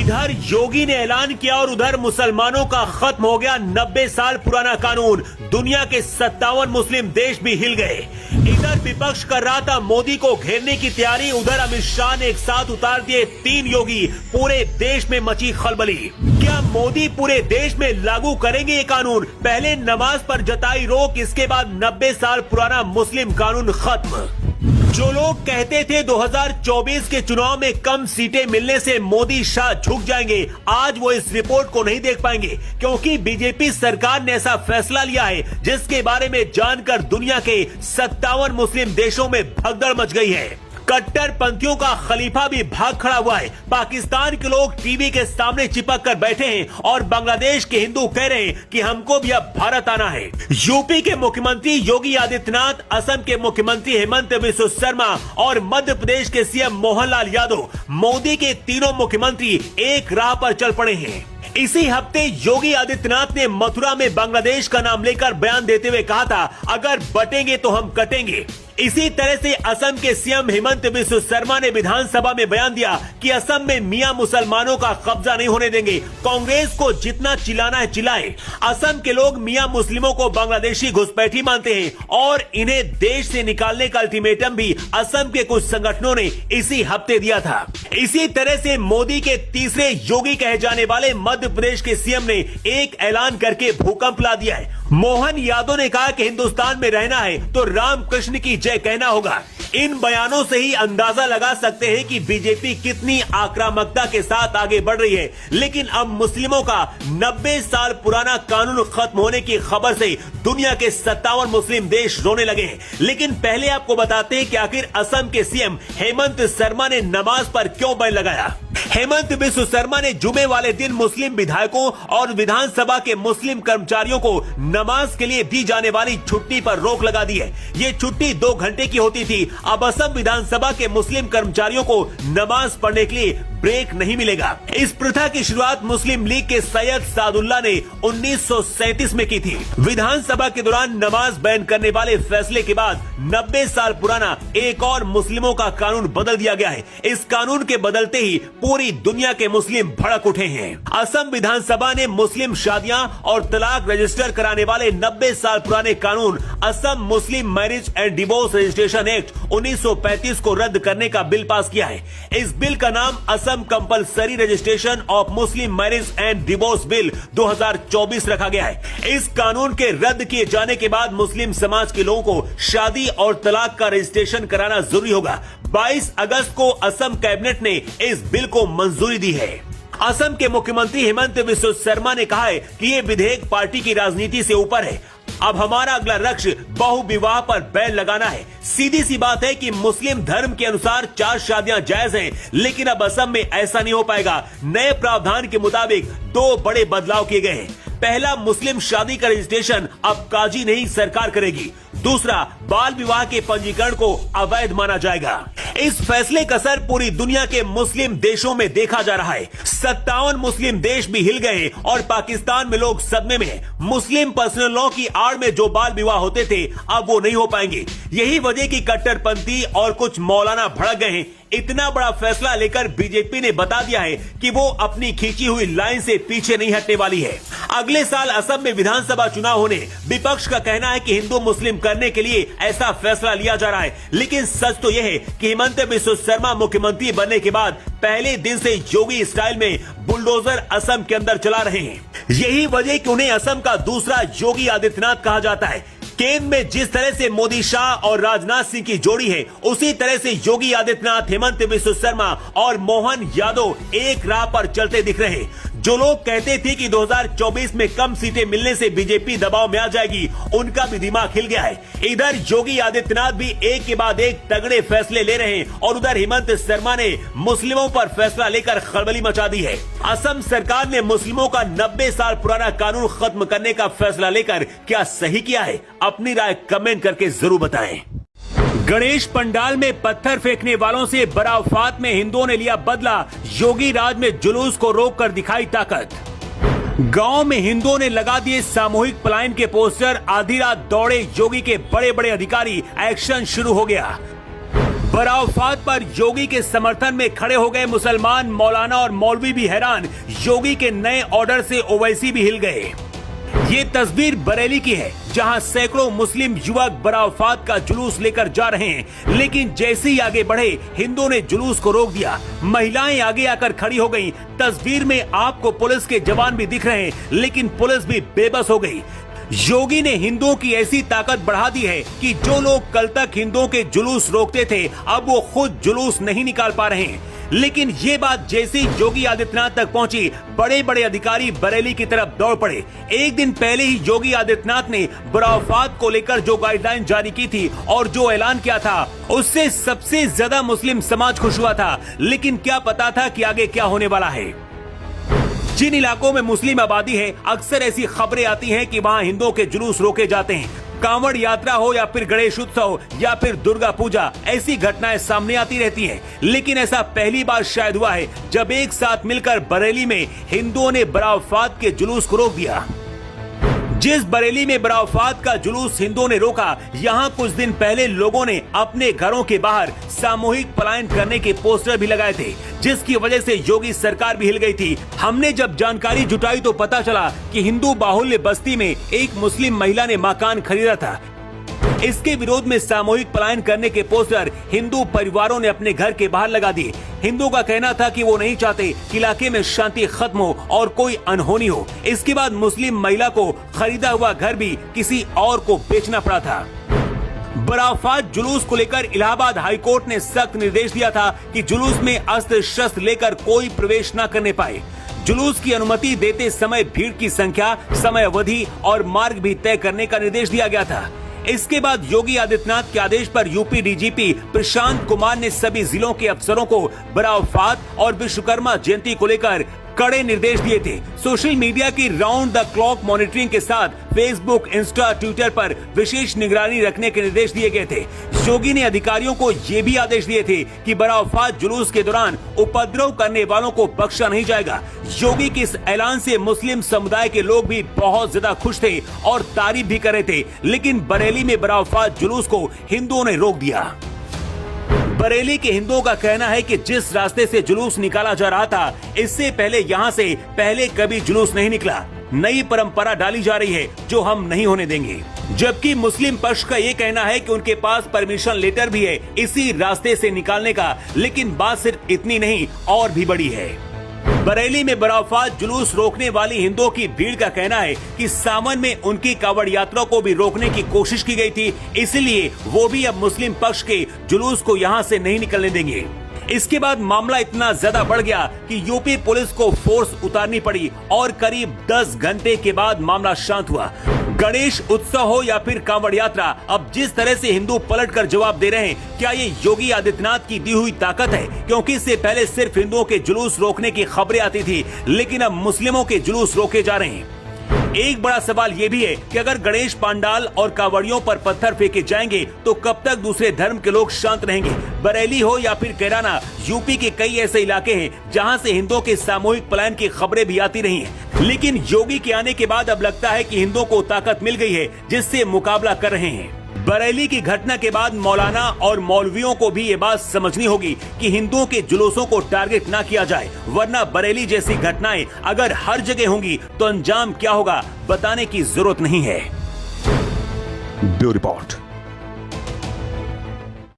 इधर योगी ने ऐलान किया और उधर मुसलमानों का खत्म हो गया 90 साल पुराना कानून। दुनिया के 57 मुस्लिम देश भी हिल गए। इधर विपक्ष कर रहा था मोदी को घेरने की तैयारी, उधर अमित शाह ने एक साथ उतार दिए 3 योगी। पूरे देश में मची खलबली। क्या मोदी पूरे देश में लागू करेंगे ये कानून? पहले नमाज पर जताई रोक, इसके बाद 90 साल पुराना मुस्लिम कानून खत्म। जो लोग कहते थे 2024 के चुनाव में कम सीटें मिलने से मोदी शाह झुक जाएंगे, आज वो इस रिपोर्ट को नहीं देख पाएंगे, क्योंकि बीजेपी सरकार ने ऐसा फैसला लिया है जिसके बारे में जानकर दुनिया के 57 मुस्लिम देशों में भगदड़ मच गई है। कट्टरपंथियों का खलीफा भी भाग खड़ा हुआ है। पाकिस्तान के लोग टीवी के सामने चिपक कर बैठे हैं और बांग्लादेश के हिंदू कह रहे हैं कि हमको भी अब भारत आना है। यूपी के मुख्यमंत्री योगी आदित्यनाथ, असम के मुख्यमंत्री हेमंत बिस्वा शर्मा और मध्य प्रदेश के सीएम मोहनलाल यादव, मोदी के तीनों मुख्यमंत्री एक राह पर चल पड़े हैं। इसी हफ्ते योगी आदित्यनाथ ने मथुरा में बांग्लादेश का नाम लेकर बयान देते हुए कहा था, अगर बटेंगे तो हम कटेंगे। इसी तरह से असम के सीएम हेमंत बिस्वा शर्मा ने विधानसभा में बयान दिया कि असम में मियां मुसलमानों का कब्जा नहीं होने देंगे। कांग्रेस को जितना चिल्लाना है चिल्लाए। असम के लोग मियां मुस्लिमों को बांग्लादेशी घुसपैठी मानते हैं और इन्हें देश से निकालने का अल्टीमेटम भी असम के कुछ संगठनों ने इसी हफ्ते दिया था। इसी तरह से मोदी के तीसरे योगी कहे जाने वाले मध्य प्रदेश के सीएम ने एक ऐलान करके भूकंप ला दिया है। मोहन यादव ने कहा कि हिंदुस्तान में रहना है तो रामकृष्ण की जय कहना होगा। इन बयानों से ही अंदाजा लगा सकते हैं कि बीजेपी कितनी आक्रामकता के साथ आगे बढ़ रही है। लेकिन अब मुस्लिमों का 90 साल पुराना कानून खत्म होने की खबर से दुनिया के 57 मुस्लिम देश रोने लगे हैं। लेकिन पहले आपको बताते हैं कि आखिर असम के सीएम हेमंत शर्मा ने नमाज पर क्यों बैन लगाया। हेमंत बिस्वा शर्मा ने जुमे वाले दिन मुस्लिम विधायकों और विधानसभा के मुस्लिम कर्मचारियों को नमाज के लिए दी जाने वाली छुट्टी पर रोक लगा दी है। ये छुट्टी 2 घंटे की होती थी। अब असम विधानसभा के मुस्लिम कर्मचारियों को नमाज पढ़ने के लिए ब्रेक नहीं मिलेगा। इस प्रथा की शुरुआत मुस्लिम लीग के सैयद सादुल्लाह ने 1937 में की थी। विधानसभा के दौरान नमाज बैन करने वाले फैसले के बाद 90 साल पुराना एक और मुस्लिमों का कानून बदल दिया गया है। इस कानून के बदलते ही पूरी दुनिया के मुस्लिम भड़क उठे हैं। असम विधानसभा ने मुस्लिम शादियां और तलाक रजिस्टर कराने वाले 90 साल पुराने कानून असम मुस्लिम marriage and divorce registration act 1935 को रद्द करने का बिल पास किया है। इस बिल का नाम Assam compulsory registration of Muslim marriage and divorce bill 2024 रखा गया है। इस कानून के रद्द किए जाने के बाद मुस्लिम समाज के लोगों को शादी और तलाक का रजिस्ट्रेशन कराना जरूरी होगा। 22 अगस्त को असम कैबिनेट ने इस बिल को मंजूरी दी है। असम के मुख्यमंत्री हेमंत बिस्वा शर्मा ने कहा है कि ये विधेयक पार्टी की राजनीति से ऊपर है। अब हमारा अगला लक्ष्य बहु विवाह पर बैन लगाना है। सीधी सी बात है कि मुस्लिम धर्म के अनुसार 4 शादियां जायज हैं, लेकिन अब असम में ऐसा नहीं हो पाएगा। नए प्रावधान के मुताबिक 2 बड़े बदलाव किए गए हैं। पहला, मुस्लिम शादी का रजिस्ट्रेशन अब काजी नहीं सरकार करेगी। दूसरा, बाल विवाह के पंजीकरण को अवैध माना जाएगा। इस फैसले का असर पूरी दुनिया के मुस्लिम देशों में देखा जा रहा है। 57 मुस्लिम देश भी हिल गए और पाकिस्तान में लोग सदमे में। मुस्लिम पर्सनल लॉ की आड़ में जो बाल विवाह होते थे अब वो नहीं हो पाएंगे। यही वजह की कट्टरपंथी और कुछ मौलाना भड़क गए हैं। इतना बड़ा फैसला लेकर बीजेपी ने बता दिया है कि वो अपनी खींची हुई लाइन से पीछे नहीं हटने वाली है। अगले साल असम में विधानसभा चुनाव होने, विपक्ष का कहना है कि हिंदू मुस्लिम करने के लिए ऐसा फैसला लिया जा रहा है। लेकिन सच तो यह है कि हेमंत बिस्वा शर्मा मुख्यमंत्री बनने के बाद पहले दिन से योगी स्टाइल में बुलडोजर असम के अंदर चला रहे हैं। यही वजह कि उन्हें असम का दूसरा योगी आदित्यनाथ कहा जाता है। केंद्र में जिस तरह से मोदी शाह और राजनाथ सिंह की जोड़ी है, उसी तरह से योगी आदित्यनाथ, हेमंत बिस्वा शर्मा और मोहन यादव एक राह पर चलते दिख रहे हैं। जो लोग कहते थे कि 2024 में कम सीटें मिलने से बीजेपी दबाव में आ जाएगी, उनका भी दिमाग हिल गया है। इधर योगी आदित्यनाथ भी एक के बाद एक तगड़े फैसले ले रहे हैं और उधर हेमंत शर्मा ने मुस्लिमों पर फैसला लेकर खलबली मचा दी है। असम सरकार ने मुस्लिमों का 90 साल पुराना कानून खत्म करने का फैसला लेकर क्या सही किया है? अपनी राय कमेंट करके जरूर बताएं। गणेश पंडाल में पत्थर फेंकने वालों से बराफात में हिंदुओं ने लिया बदला। योगी राज में जुलूस को रोककर दिखाई ताकत। गांव में हिंदुओं ने लगा दिए सामूहिक पलायन के पोस्टर। आधी रात दौड़े योगी के बड़े बड़े अधिकारी। एक्शन शुरू हो गया। बरावफात पर योगी के समर्थन में खड़े हो गए मुसलमान, मौलाना और मौलवी भी हैरान। योगी के नए ऑर्डर से ओवैसी भी हिल गए। ये तस्वीर बरेली की है, जहां सैकड़ों मुस्लिम युवक बरावफात का जुलूस लेकर जा रहे हैं, लेकिन जैसे ही आगे बढ़े हिंदुओं ने जुलूस को रोक दिया। महिलाएं आगे आकर खड़ी हो गईं। तस्वीर में आपको पुलिस के जवान भी दिख रहे हैं, लेकिन पुलिस भी बेबस हो गई। योगी ने हिंदुओं की ऐसी ताकत बढ़ा दी है कि जो लोग कल तक हिंदुओं के जुलूस रोकते थे, अब वो खुद जुलूस नहीं निकाल पा रहे हैं। लेकिन ये बात जैसे ही योगी आदित्यनाथ तक पहुंची, बड़े बड़े अधिकारी बरेली की तरफ दौड़ पड़े। एक दिन पहले ही योगी आदित्यनाथ ने बरावफात को लेकर जो गाइडलाइन जारी की थी और जो ऐलान किया था, उससे सबसे ज्यादा मुस्लिम समाज खुश हुआ था। लेकिन क्या पता था कि आगे क्या होने वाला है। जिन इलाकों में मुस्लिम आबादी है, अक्सर ऐसी खबरें आती हैं कि वहां हिंदुओं के जुलूस रोके जाते हैं। कांवड़ यात्रा हो या फिर गणेश उत्सव या फिर दुर्गा पूजा, ऐसी घटनाएं सामने आती रहती हैं। लेकिन ऐसा पहली बार शायद हुआ है जब एक साथ मिलकर बरेली में हिंदुओं ने बरावफात के जुलूस को रोक दिया। जिस बरेली में बरावफात का जुलूस हिंदुओं ने रोका, यहाँ कुछ दिन पहले लोगों ने अपने घरों के बाहर सामूहिक पलायन करने के पोस्टर भी लगाए थे, जिसकी वजह से योगी सरकार भी हिल गई थी। हमने जब जानकारी जुटाई तो पता चला कि हिंदू बाहुल्य बस्ती में एक मुस्लिम महिला ने मकान खरीदा था। इसके विरोध में सामूहिक पलायन करने के पोस्टर हिंदू परिवारों ने अपने घर के बाहर लगा दिए। हिंदू का कहना था कि वो नहीं चाहते कि इलाके में शांति खत्म हो और कोई अनहोनी हो। इसके बाद मुस्लिम महिला को खरीदा हुआ घर भी किसी और को बेचना पड़ा था। बरावफात जुलूस को लेकर इलाहाबाद हाईकोर्ट ने सख्त निर्देश दिया था कि जुलूस में अस्त्र शस्त्र लेकर कोई प्रवेश न करने पाए। जुलूस की अनुमति देते समय भीड़ की संख्या, समय अवधि और मार्ग भी तय करने का निर्देश दिया गया था। इसके बाद योगी आदित्यनाथ के आदेश पर यूपी डीजीपी प्रशांत कुमार ने सभी जिलों के अफसरों को बरावफात और विश्वकर्मा जयंती को लेकर कड़े निर्देश दिए थे। सोशल मीडिया की राउंड द क्लॉक मॉनिटरिंग के साथ फेसबुक, इंस्टा, ट्विटर पर विशेष निगरानी रखने के निर्देश दिए गए थे। योगी ने अधिकारियों को ये भी आदेश दिए थे कि बरावफात जुलूस के दौरान उपद्रव करने वालों को बख्शा नहीं जाएगा। योगी के इस ऐलान से मुस्लिम समुदाय के लोग भी बहुत ज्यादा खुश थे और तारीफ भी कर रहे थे। लेकिन बरेली में बरावफात जुलूस को हिंदुओं ने रोक दिया। बरेली के हिंदुओं का कहना है कि जिस रास्ते से जुलूस निकाला जा रहा था, इससे पहले यहाँ से पहले कभी जुलूस नहीं निकला। नई परंपरा डाली जा रही है जो हम नहीं होने देंगे। जबकि मुस्लिम पक्ष का ये कहना है कि उनके पास परमिशन लेटर भी है इसी रास्ते से निकालने का। लेकिन बात सिर्फ इतनी नहीं, और भी बड़ी है। बरेली में बरावफात जुलूस रोकने वाली हिंदुओं की भीड़ का कहना है कि सावन में उनकी कावड़ यात्रा को भी रोकने की कोशिश की गई थी, इसलिए वो भी अब मुस्लिम पक्ष के जुलूस को यहाँ से नहीं निकलने देंगे। इसके बाद मामला इतना ज्यादा बढ़ गया कि यूपी पुलिस को फोर्स उतारनी पड़ी और करीब 10 घंटे के बाद मामला शांत हुआ। गणेश उत्सव हो या फिर कांवड़ यात्रा, अब जिस तरह से हिंदू पलटकर जवाब दे रहे हैं, क्या ये योगी आदित्यनाथ की दी हुई ताकत है? क्योंकि इससे पहले सिर्फ हिंदुओं के जुलूस रोकने की खबरें आती थी, लेकिन अब मुस्लिमों के जुलूस रोके जा रहे हैं। एक बड़ा सवाल ये भी है कि अगर गणेश पंडाल और कांवड़ियों पर पत्थर फेंके जाएंगे तो कब तक दूसरे धर्म के लोग शांत रहेंगे? बरेली हो या फिर कैराना, यूपी के कई ऐसे इलाके हैं जहां से हिंदुओं के सामूहिक पलायन की खबरें भी आती रही हैं। लेकिन योगी के आने के बाद अब लगता है कि हिंदुओं को ताकत मिल गई है जिससे मुकाबला कर रहे हैं। बरेली की घटना के बाद मौलाना और मौलवियों को भी ये बात समझनी होगी कि हिंदुओं के जुलूसों को टारगेट ना किया जाए, वरना बरेली जैसी घटनाएं अगर हर जगह होंगी तो अंजाम क्या होगा बताने की जरूरत नहीं है। Bureau report.